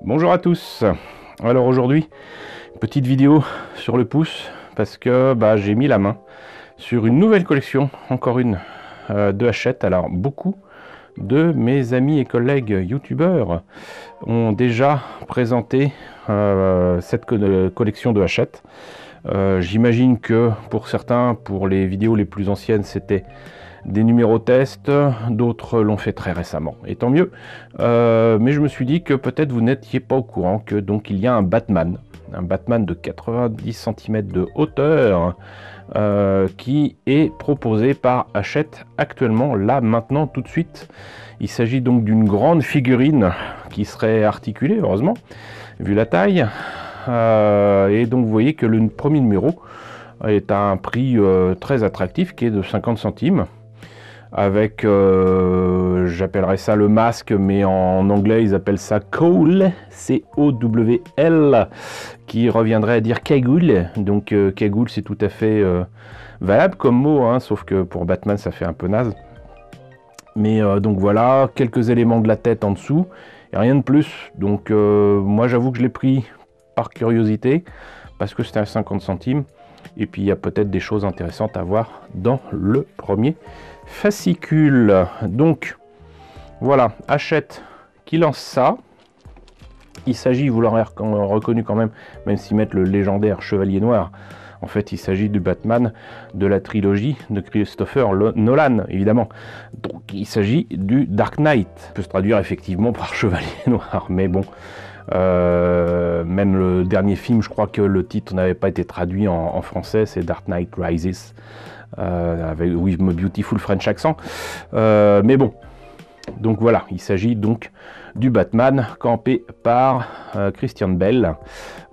Bonjour à tous. Alors aujourd'hui, petite vidéo sur le pouce parce que j'ai mis la main sur une nouvelle collection, encore une de Hachette. Alors beaucoup de mes amis et collègues youtubeurs ont déjà présenté cette collection de Hachette. J'imagine que pour certains, pour les vidéos les plus anciennes, c'était des numéros tests, d'autres l'ont fait très récemment, et tant mieux. Mais je me suis dit que peut-être vous n'étiez pas au courant que donc il y a un Batman de 90 cm de hauteur qui est proposé par Hachette actuellement, là, maintenant, tout de suite. Il s'agit donc d'une grande figurine qui serait articulée, heureusement, vu la taille. Et donc vous voyez que le premier numéro est à un prix très attractif, qui est de 50 centimes. Avec, j'appellerais ça le masque, mais en anglais ils appellent ça cowl, C-O-W-L, qui reviendrait à dire cagoule. Donc cagoule, c'est tout à fait valable comme mot, hein, sauf que pour Batman ça fait un peu naze. Mais donc voilà, quelques éléments de la tête en dessous, et rien de plus. Donc moi j'avoue que je l'ai pris par curiosité, parce que c'était à 50 centimes. Et puis il y a peut-être des choses intéressantes à voir dans le premier fascicule. Donc voilà, Hachette qui lance ça. Il s'agit, vous l'aurez reconnu quand même s'ils mettent le légendaire Chevalier Noir, en fait il s'agit du Batman de la trilogie de Christopher Nolan, évidemment. Donc il s'agit du Dark Knight. Ça peut se traduire effectivement par Chevalier Noir, mais bon, même le dernier film, je crois que le titre n'avait pas été traduit en français, c'est Dark Knight Rises, avec With My Beautiful French Accent, mais bon, donc voilà, il s'agit donc du Batman campé par Christian Bale,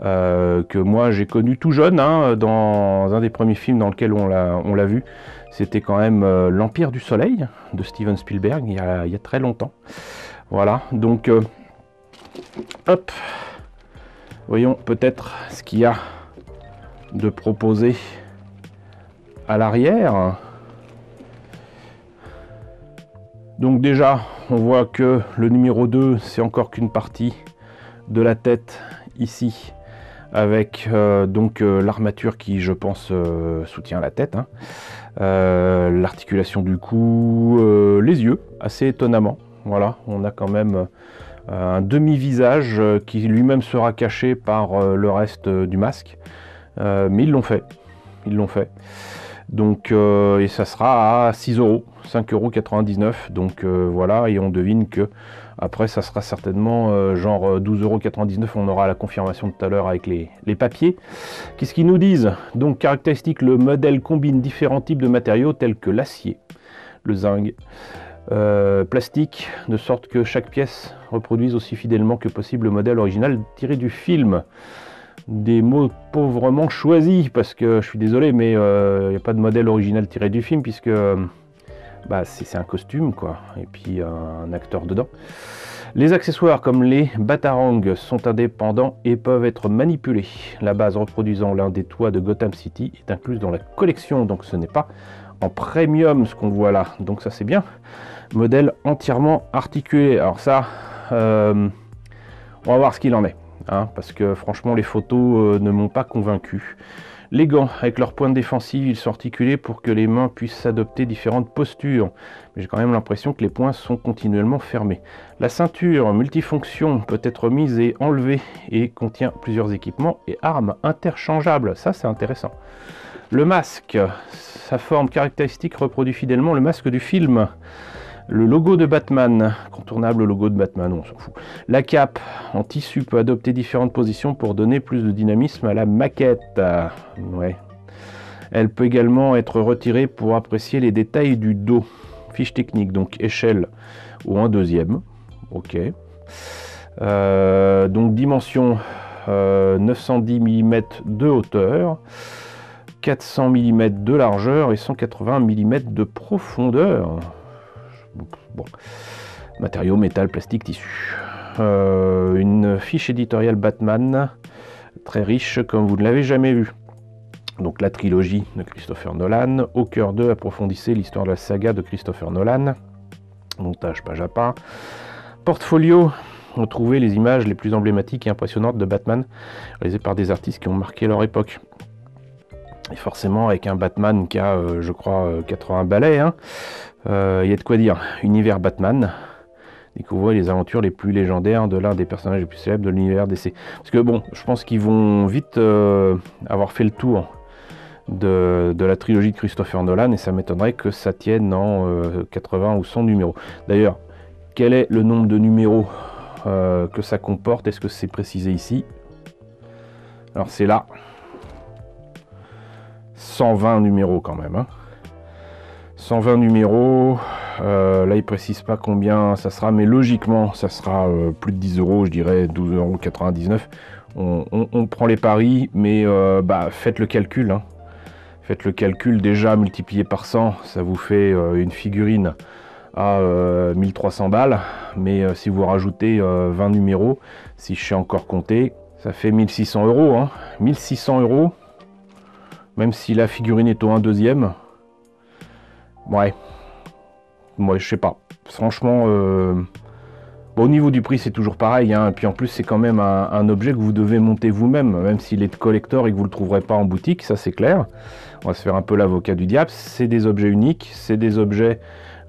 que moi j'ai connu tout jeune, hein, dans un des premiers films dans lequel on l'a vu. C'était quand même l'Empire du Soleil de Steven Spielberg, il y a très longtemps. Voilà, donc hop, voyons peut-être ce qu'il y a de proposé à l'arrière. Donc déjà, on voit que le numéro 2, c'est encore qu'une partie de la tête ici, avec donc l'armature qui, je pense, soutient la tête, hein. L'articulation du cou, les yeux, assez étonnamment. Voilà, on a quand même un demi-visage qui lui-même sera caché par le reste du masque, mais ils l'ont fait, donc et ça sera à 6 €, 5,99 €, donc voilà, et on devine que après ça sera certainement genre 12,99 €. On aura la confirmation tout à l'heure avec les papiers. Qu'est-ce qu'ils nous disent? Donc caractéristique, le modèle combine différents types de matériaux tels que l'acier, le zinc, plastique, de sorte que chaque pièce reproduise aussi fidèlement que possible le modèle original tiré du film. Des mots pauvrement choisis, parce que je suis désolé, mais il n'y a pas de modèle original tiré du film, puisque c'est un costume, quoi, et puis un acteur dedans. Les accessoires comme les batarangs sont indépendants et peuvent être manipulés. La base reproduisant l'un des toits de Gotham City est incluse dans la collection, donc ce n'est pas en premium ce qu'on voit là, donc ça c'est bien. Modèle entièrement articulé. Alors ça, on va voir ce qu'il en est, hein, parce que franchement les photos ne m'ont pas convaincu. Les gants, avec leur pointe défensive, ils sont articulés pour que les mains puissent adopter différentes postures. Mais j'ai quand même l'impression que les poings sont continuellement fermés. La ceinture multifonction peut être mise et enlevée et contient plusieurs équipements et armes interchangeables. Ça, c'est intéressant. Le masque, sa forme caractéristique reproduit fidèlement le masque du film. Le logo de Batman, contournable logo de Batman, on s'en fout. La cape en tissu peut adopter différentes positions pour donner plus de dynamisme à la maquette. Ouais. Elle peut également être retirée pour apprécier les détails du dos. Fiche technique, donc échelle ou un deuxième. Ok. Donc dimension 910 mm de hauteur, 400 mm de largeur et 180 mm de profondeur. Bon, matériaux, métal, plastique, tissu. Une fiche éditoriale Batman très riche comme vous ne l'avez jamais vu. Donc la trilogie de Christopher Nolan. Au cœur 2, approfondissez l'histoire de la saga de Christopher Nolan. Montage page à pas. Portfolio retrouver les images les plus emblématiques et impressionnantes de Batman, réalisées par des artistes qui ont marqué leur époque. Et forcément, avec un Batman qui a, je crois, 80 balais, hein, y a de quoi dire. Univers Batman, découvrez les aventures les plus légendaires de l'un des personnages les plus célèbres de l'univers DC. Parce que bon, je pense qu'ils vont vite avoir fait le tour de la trilogie de Christopher Nolan, et ça m'étonnerait que ça tienne en 80 ou 100 numéros. D'ailleurs, quel est le nombre de numéros que ça comporte? Est-ce que c'est précisé ici? Alors c'est là. 120 numéros quand même. Hein. 120 numéros. Là, il précise pas combien ça sera, mais logiquement, ça sera plus de 10 euros, je dirais 12,99 €. On prend les paris, mais faites le calcul. Hein. Faites le calcul, déjà multiplié par 100, ça vous fait une figurine à 1300 balles. Mais si vous rajoutez 20 numéros, si je sais encore compter, ça fait 1600 €. Hein. 1600 €. Même si la figurine est au 1/2. Ouais. Moi, je sais pas. Franchement, au niveau du prix, c'est toujours pareil. Hein. Et puis en plus, c'est quand même un objet que vous devez monter vous-même. Même s'il est de collector et que vous ne le trouverez pas en boutique, ça c'est clair. On va se faire un peu l'avocat du diable. C'est des objets uniques. C'est des objets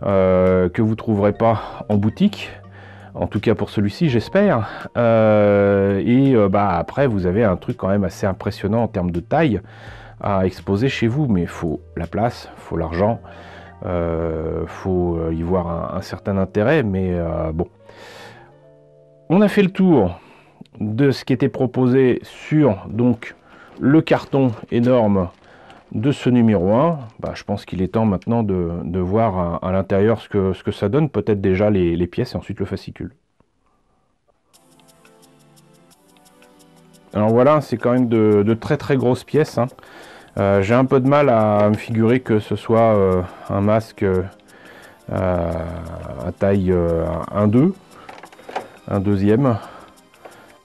que vous ne trouverez pas en boutique. En tout cas pour celui-ci, j'espère. Après, vous avez un truc quand même assez impressionnant en termes de taille à exposer chez vous, mais il faut la place, il faut l'argent, faut y voir un certain intérêt, mais bon. On a fait le tour de ce qui était proposé sur donc le carton énorme de ce numéro 1. Je pense qu'il est temps maintenant de voir à l'intérieur ce que ça donne, peut-être déjà les pièces et ensuite le fascicule. Alors voilà, c'est quand même de très très grosses pièces. Hein. J'ai un peu de mal à me figurer que ce soit un masque à taille 1/2, un deuxième.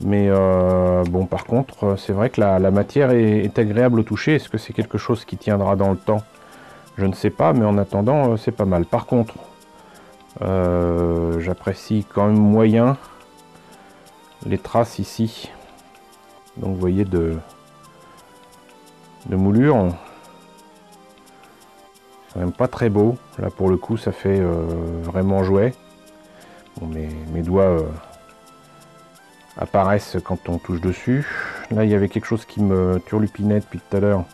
Mais bon, par contre, c'est vrai que la matière est agréable au toucher. Est-ce que c'est quelque chose qui tiendra dans le temps? Je ne sais pas, mais en attendant, c'est pas mal. Par contre, j'apprécie quand même moyen les traces ici. Donc vous voyez de moulure. C'est quand même pas très beau. Là pour le coup ça fait vraiment jouet. Bon, mes doigts apparaissent quand on touche dessus. Là il y avait quelque chose qui me turlupinait depuis tout à l'heure.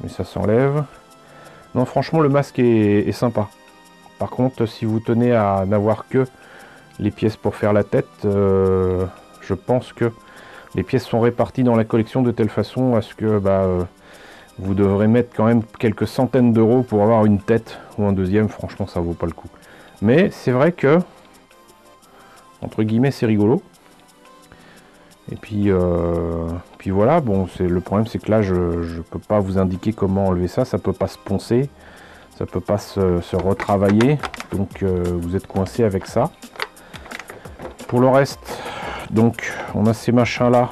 Mais ça s'enlève. Non, franchement le masque est sympa. Par contre, si vous tenez à n'avoir que les pièces pour faire la tête, je pense que les pièces sont réparties dans la collection de telle façon à ce que vous devrez mettre quand même quelques centaines d'euros pour avoir une tête ou un deuxième. Franchement, ça vaut pas le coup. Mais c'est vrai que, entre guillemets, c'est rigolo. Et puis voilà, bon, le problème c'est que là, je ne peux pas vous indiquer comment enlever ça. Ça peut pas se poncer, ça peut pas se retravailler. Donc vous êtes coincé avec ça. Pour le reste, donc on a ces machins là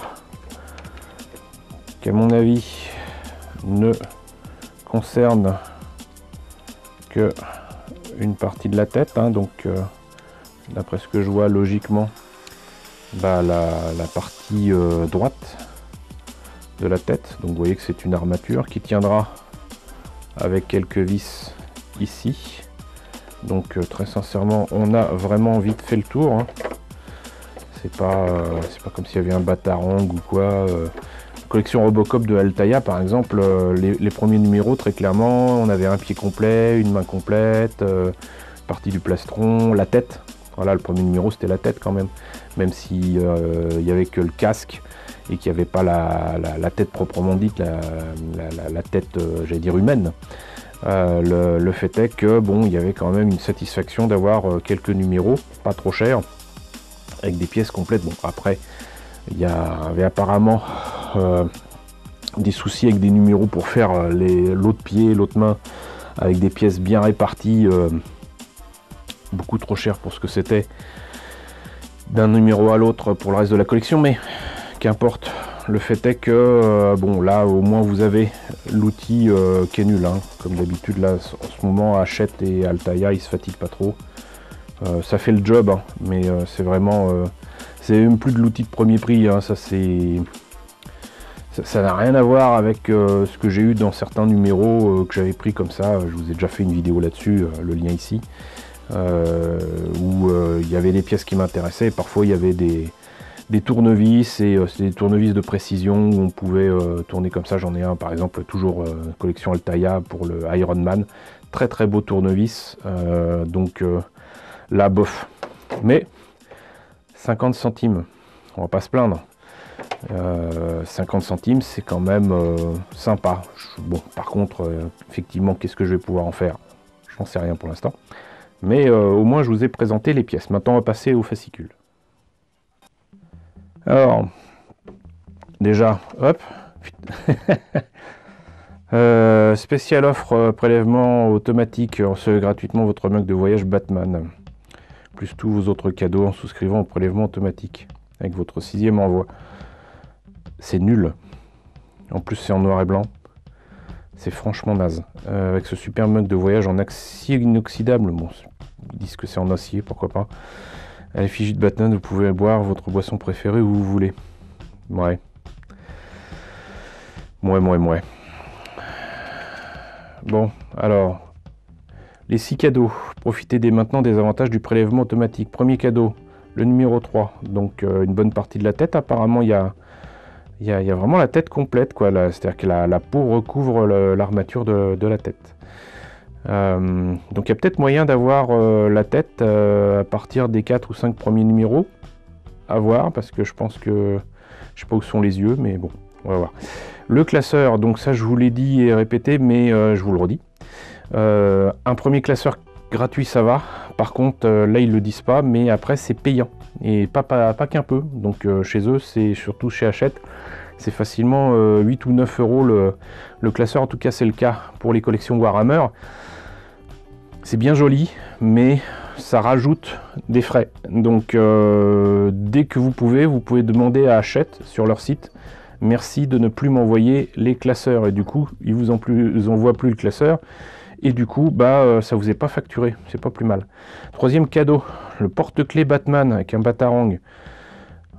qui à mon avis ne concernent que une partie de la tête, hein. Donc d'après ce que je vois logiquement, la partie droite de la tête. Donc vous voyez que c'est une armature qui tiendra avec quelques vis ici. Donc très sincèrement, on a vraiment vite fait le tour, hein. C'est pas comme s'il y avait un batarang ou quoi. Collection Robocop de Altaïa par exemple, les premiers numéros, très clairement, on avait un pied complet, une main complète, partie du plastron, la tête. Voilà, le premier numéro c'était la tête quand même. Même si il y avait que le casque et qu'il n'y avait pas la tête proprement dite, la tête, j'allais dire humaine. Le fait est que bon, il y avait quand même une satisfaction d'avoir quelques numéros, pas trop chers, avec des pièces complètes. Bon, après, il y avait apparemment des soucis avec des numéros pour faire l'autre pied, l'autre main, avec des pièces bien réparties, beaucoup trop cher pour ce que c'était d'un numéro à l'autre pour le reste de la collection, mais qu'importe. Le fait est que bon, là au moins vous avez l'outil qui est nul, hein. Comme d'habitude là en ce moment, Hachette et Altaïa ils se fatiguent pas trop. Ça fait le job, hein, mais c'est vraiment... c'est même plus de l'outil de premier prix, hein, ça c'est... Ça n'a rien à voir avec ce que j'ai eu dans certains numéros que j'avais pris comme ça. Je vous ai déjà fait une vidéo là-dessus, le lien ici, où il y avait des pièces qui m'intéressaient. Parfois il y avait des tournevis, et c'est des tournevis de précision où on pouvait tourner comme ça. J'en ai un par exemple, toujours collection Altaïa pour le Iron Man. Très très beau tournevis, donc là bof. Mais 50 centimes, on va pas se plaindre. 50 centimes, c'est quand même sympa. Bon, par contre, effectivement, qu'est-ce que je vais pouvoir en faire? J'en sais rien pour l'instant. Mais au moins, je vous ai présenté les pièces. Maintenant, on va passer au fascicule. Alors, déjà, hop. Spécial offre prélèvement automatique. Recevez gratuitement votre mug de voyage Batman. Plus tous vos autres cadeaux en souscrivant au prélèvement automatique. Avec votre 6e envoi. C'est nul. En plus, c'est en noir et blanc. C'est franchement naze. Avec ce super mug de voyage en acier inoxydable. Bon, ils disent que c'est en acier, pourquoi pas. À l'effigie de Batman, vous pouvez boire votre boisson préférée où vous voulez. Ouais. Ouais. Bon, alors. Les 6 cadeaux. Profitez dès maintenant des avantages du prélèvement automatique. Premier cadeau, le numéro 3. Donc, une bonne partie de la tête. Apparemment, il y a vraiment la tête complète, quoi. C'est-à-dire que la peau recouvre l'armature de la tête. Donc il y a peut-être moyen d'avoir la tête à partir des 4 ou 5 premiers numéros. À voir, parce que je pense que... Je sais pas où sont les yeux, mais bon, on va voir. Le classeur, donc ça je vous l'ai dit et répété, mais je vous le redis. Un premier classeur gratuit, ça va. Par contre, là ils le disent pas, mais après c'est payant. Et pas qu'un peu. Donc chez eux, c'est surtout chez Hachette, c'est facilement 8 ou 9 euros le classeur. En tout cas, c'est le cas pour les collections Warhammer. C'est bien joli, mais ça rajoute des frais. Donc dès que vous pouvez demander à Hachette sur leur site, merci de ne plus m'envoyer les classeurs. Et du coup, ils vous envoient plus le classeur. Et du coup, ça vous est pas facturé, c'est pas plus mal. Troisième cadeau, le porte-clés Batman avec un batarang.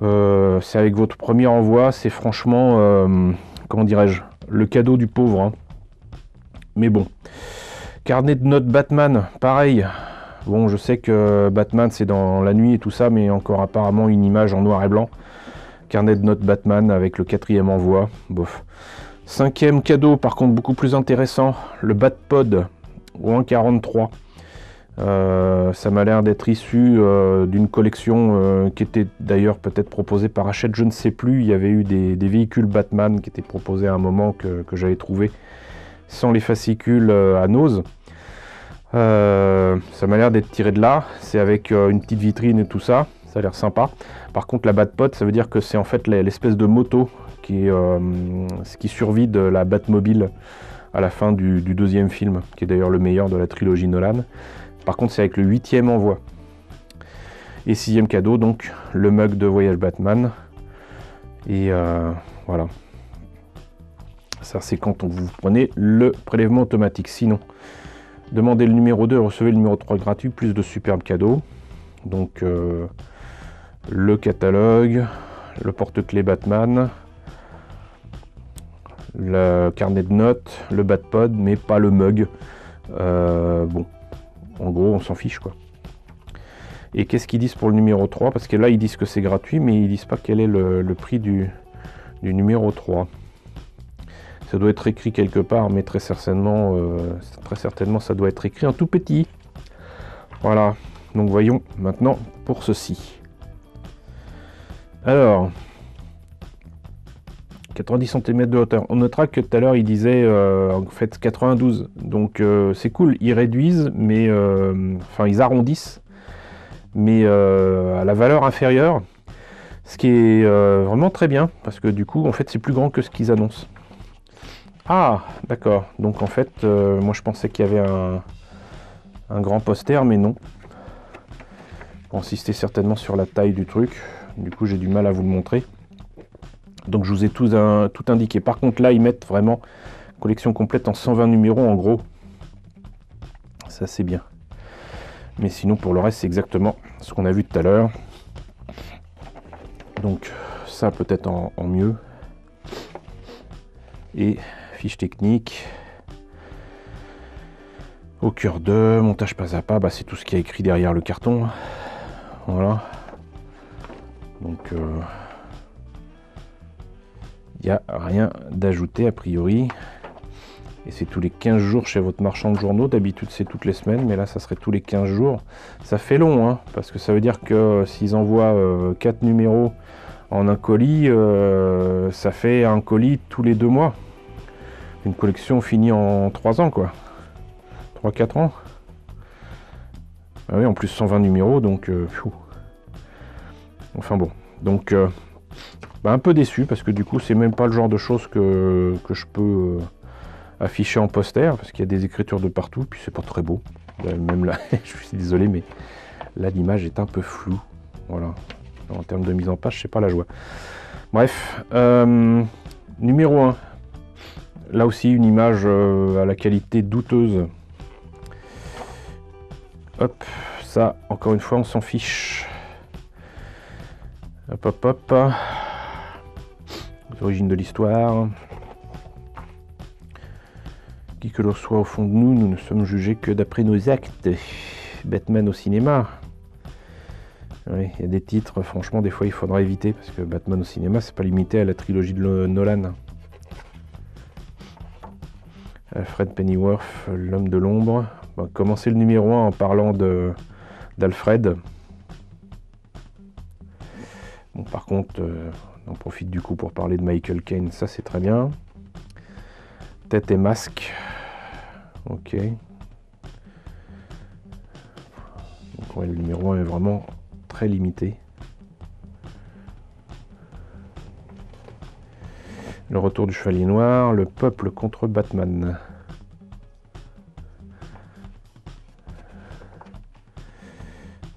C'est avec votre premier envoi, c'est franchement, comment dirais-je, le cadeau du pauvre. Hein. Mais bon. Carnet de notes Batman, pareil. Bon, je sais que Batman c'est dans la nuit et tout ça, mais encore apparemment une image en noir et blanc. Carnet de notes Batman avec le 4e envoi, bof. 5e cadeau, par contre beaucoup plus intéressant, le Batpod au 1,43. Ça m'a l'air d'être issu d'une collection qui était d'ailleurs peut-être proposée par Hachette, je ne sais plus. Il y avait eu des véhicules Batman qui étaient proposés à un moment que j'avais trouvé sans les fascicules à Nose. Ça m'a l'air d'être tiré de là. C'est avec une petite vitrine et tout ça. Ça a l'air sympa. Par contre, la Batpod, ça veut dire que c'est en fait l'espèce de moto qui survit de la Batmobile à la fin du 2e film, qui est d'ailleurs le meilleur de la trilogie Nolan. Par contre, c'est avec le 8e envoi. Et 6e cadeau, donc, le mug de voyage Batman. Et voilà. Ça, c'est quand vous prenez le prélèvement automatique. Sinon, demandez le numéro 2 et recevez le numéro 3 gratuit, plus de superbes cadeaux. Donc, le catalogue, le porte-clés Batman, le carnet de notes, le Batpod, mais pas le mug. Bon, en gros, on s'en fiche, quoi. Et qu'est-ce qu'ils disent pour le numéro 3? Parce que là, ils disent que c'est gratuit, mais ils disent pas quel est le prix du numéro 3. Ça doit être écrit quelque part, mais très certainement, ça doit être écrit en tout petit. Voilà. Donc, voyons maintenant pour ceci. Alors, 90 cm de hauteur. On notera que tout à l'heure, il disait en fait 92. Donc, c'est cool. Ils réduisent, mais enfin, ils arrondissent, mais à la valeur inférieure. Ce qui est vraiment très bien, parce que du coup, en fait, c'est plus grand que ce qu'ils annoncent. Ah, d'accord. Donc, en fait, moi, je pensais qu'il y avait un grand poster, mais non. Pour insister certainement sur la taille du truc. Du coup, j'ai du mal à vous le montrer. Donc, je vous ai tout indiqué. Par contre, là, ils mettent vraiment collection complète en 120 numéros, en gros. Ça, c'est bien. Mais sinon, pour le reste, c'est exactement ce qu'on a vu tout à l'heure. Donc, ça peut-être en mieux. Et fiche technique. Au cœur de montage pas à pas, bah, c'est tout ce qui est écrit derrière le carton. Voilà. Donc, il n'y a rien d'ajouté a priori. Et c'est tous les 15 jours chez votre marchand de journaux. D'habitude, c'est toutes les semaines, mais là, ça serait tous les 15 jours. Ça fait long, hein, parce que ça veut dire que s'ils envoient 4 numéros en un colis, ça fait un colis tous les 2 mois. Une collection finie en 3 ans, quoi. 3-4 ans. Ah oui, en plus 120 numéros, donc... Enfin bon. Donc, bah, un peu déçu, parce que du coup, c'est même pas le genre de choses que je peux... affiché en poster parce qu'il y a des écritures de partout, puis c'est pas très beau. Même là, je suis désolé, mais là l'image est un peu floue. Voilà. En termes de mise en page, c'est pas la joie. Bref, numéro 1. Là aussi une image à la qualité douteuse. Hop, ça encore une fois on s'en fiche. Hop hop hop. Les origines de l'histoire. Qui que l'on soit au fond de nous, nous ne sommes jugés que d'après nos actes. Batman au cinéma. Oui, il y a des titres, franchement, des fois il faudra éviter, parce que Batman au cinéma, c'est pas limité à la trilogie de Nolan. Alfred Pennyworth, l'homme de l'ombre. On va commencer le numéro 1 en parlant d'Alfred. Bon, par contre, on profite du coup pour parler de Michael Caine, ça c'est très bien. Tête et masque. Ok. Donc ouais, le numéro 1 est vraiment très limité. Le retour du Chevalier Noir, le peuple contre Batman.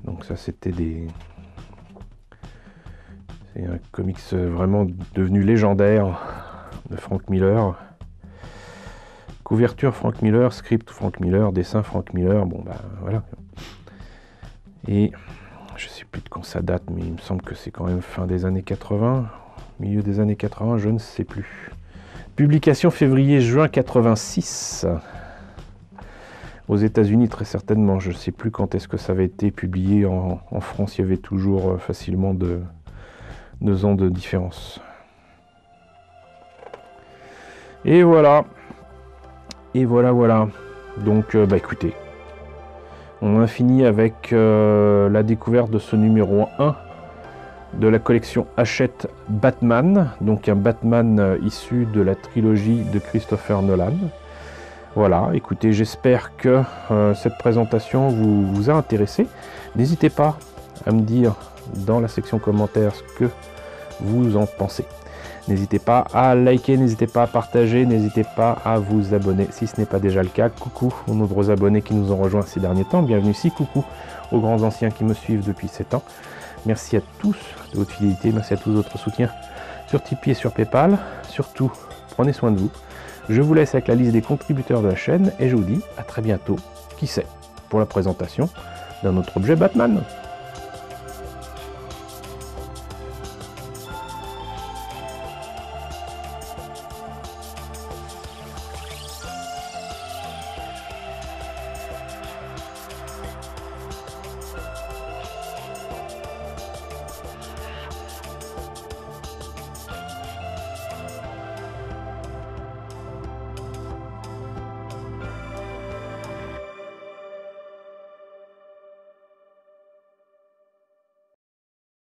Donc ça c'était c'est un comics vraiment devenu légendaire de Frank Miller. Couverture Frank Miller, script Frank Miller, dessin Frank Miller, bon bah voilà. Et je sais plus de quand ça date, mais il me semble que c'est quand même fin des années 80, milieu des années 80, je ne sais plus. Publication février-juin 86. Aux États-Unis très certainement, je ne sais plus quand est-ce que ça avait été publié. En France, il y avait toujours facilement 2 ans de différence. Et voilà. Et voilà. Donc, bah écoutez, on a fini avec la découverte de ce numéro 1 de la collection Hachette Batman. Donc un Batman issu de la trilogie de Christopher Nolan. Voilà, écoutez, j'espère que cette présentation vous a intéressé. N'hésitez pas à me dire dans la section commentaires ce que vous en pensez. N'hésitez pas à liker, n'hésitez pas à partager, n'hésitez pas à vous abonner si ce n'est pas déjà le cas. Coucou aux nombreux abonnés qui nous ont rejoints ces derniers temps. Bienvenue ici, coucou aux grands anciens qui me suivent depuis 7 ans. Merci à tous de votre fidélité, merci à tous votre soutien sur Tipeee et sur Paypal. Surtout, prenez soin de vous. Je vous laisse avec la liste des contributeurs de la chaîne et je vous dis à très bientôt, qui sait, pour la présentation d'un autre objet Batman.